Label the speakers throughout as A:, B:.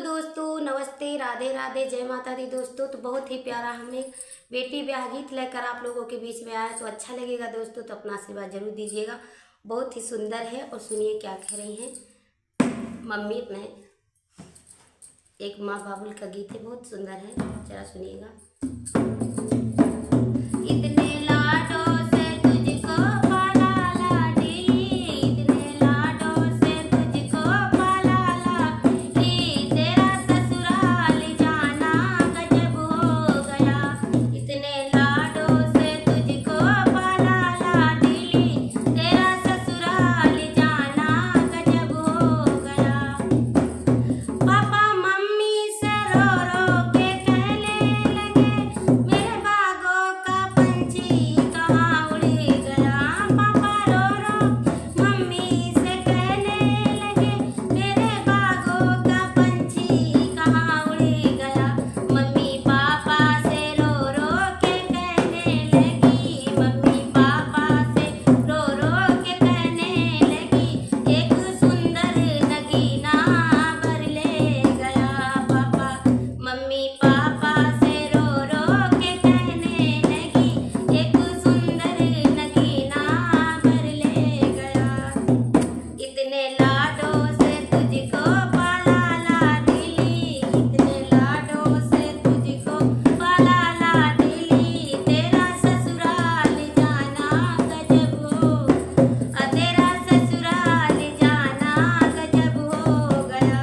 A: दोस्तों नमस्ते, राधे राधे, जय माता दी। दोस्तों तो बहुत ही प्यारा हमें बेटी ब्याह गीत लेकर आप लोगों के बीच में आया, तो अच्छा लगेगा दोस्तों, तो अपना आशीर्वाद जरूर दीजिएगा। बहुत ही सुंदर है और सुनिए क्या कह रही हैं मम्मी अपने। एक माँ बाबुल का गीत है, बहुत सुंदर है, जरा सुनिएगा। इतने लाडों से तुझको पाला लाडी, इतने लाडों से तुझको पाला लाडी, तेरा ससुराल जाना गजब हो गया। इतने लाडों से तुझको पाला लाडी, तेरा ससुराल जाना गजब हो गया। पापा मम्मी से रो रो के कहने लगे, मेरे बागों का पंछी कहाँ उड़ गया। पापा रो रो मम्मी से कहने लगे, मेरे बागों का पंछी कहाँ उड़ गया। मम्मी पापा से रो रो के कहने लगी, मम्मी पापा से रो रो के कहने लगी, एक सुंदर नगीना भर ले गया। पापा मम्मी पापा से रो रो के कहने लगी, एक सुंदर नगीना भर ले गया। इतने लाडों से तुझको पाला लाडली, इतने लाडों से तुझको पाला लाडली, तेरा ससुराल जाना गजब हो, तेरा ससुराल जाना गजब हो गया।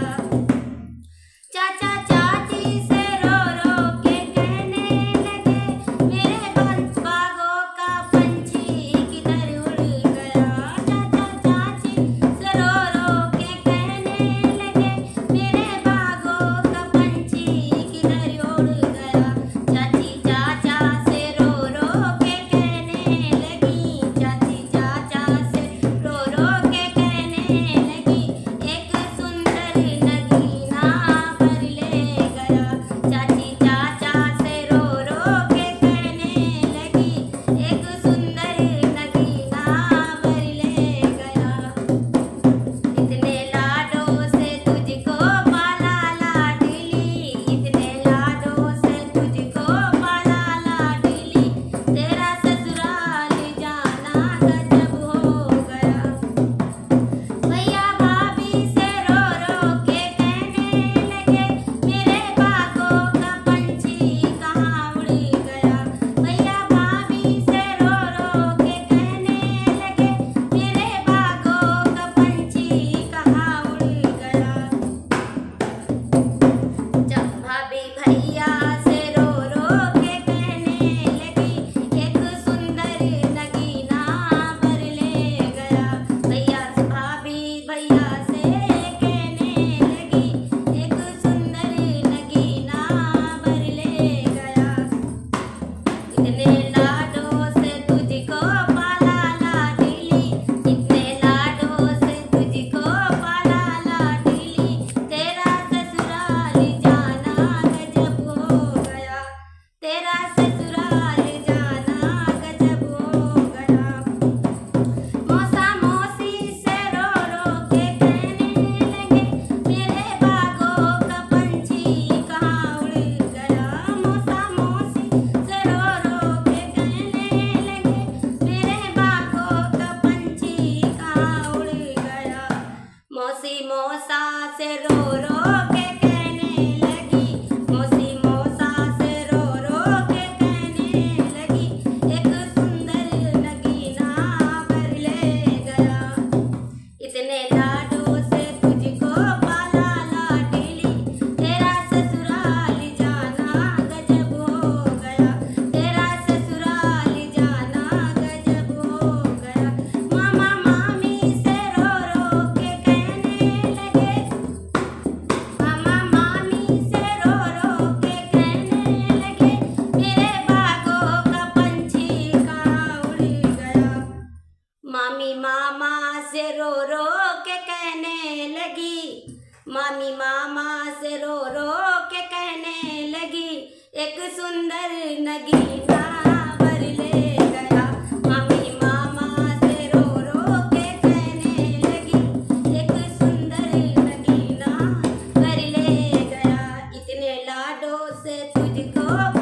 A: चाचा चाची से रो रो के कहने लगे, मेरे बागों का पंछी किधर उड़ गया। चाचा चाची से रो रो के कहने लगे, मेरे बागों का पंछी किधर उड़ गया। चाची चाचा से रो रो के कहने लगी, चाची चाचा से रो रो के कहने लगी, एक सुंदर नगीना भर ले गया। चाची चाचा से रो रो के कहने लगी, एक सुंदर नगीना भर ले गया। इतने लाडों से तुझको पाला लाडली, इतने लाडों से तुझको पाला लाडली, तेरा ससुराल जाना गजब हो गया। भैया भाभी से रो रो के कहने लगे, मेरे बागों का पंछी कहाँ उड़ गया। भैया भाभी से रो रो के कहने लगे, मेरे बागों का पंछी कहाँ उड़ गया। जब भाभी भैया से रो रो के कहने लगी, एक सुंदर नगीना भर ले गया। भैया से भाभी भैया से कहने लगी, एक सुंदर नगीना भर ले गया। इतने लाडों से तुझको पाला लाडली, इतने लाडों से तुझको पाला लाडली, तेरा ससुराल जाना गजब हो गया, तेरा ससुराल जाना गजब हो गया। मौसा मौसी से रो रो के कहने लगे, मेरे बागों का पंछी कहाँ उड़ गया। मौसा मौसी से रो रो के कहने लगे, मेरे बागों का पंछी कहाँ उड़ गया। मौसी मौसा से रो रो के कहने लगी, मौसी मौसा से रो रो के कहने लगी, एक सुंदर नगीना भर ले गया। इतने लाडों से तुझको पाला लाडली, तेरा ससुराल जाना गजब हो गया, तेरा ससुराल जाना गजब हो गया। मामा मामी से रो रो के कहने लगे, मामा मामी से रो रो के कहने लगे, मेरे बागों का पंछी कहाँ उड़ गया। मामी मामा से रो रो के कहने लगी, मामी मामा से रो रो के कहने लगी, एक सुंदर नगीना भर ले गया। मामी मामा से रो रो के कहने लगी, एक सुंदर नगीना भर ले गया। लाडों से तुझको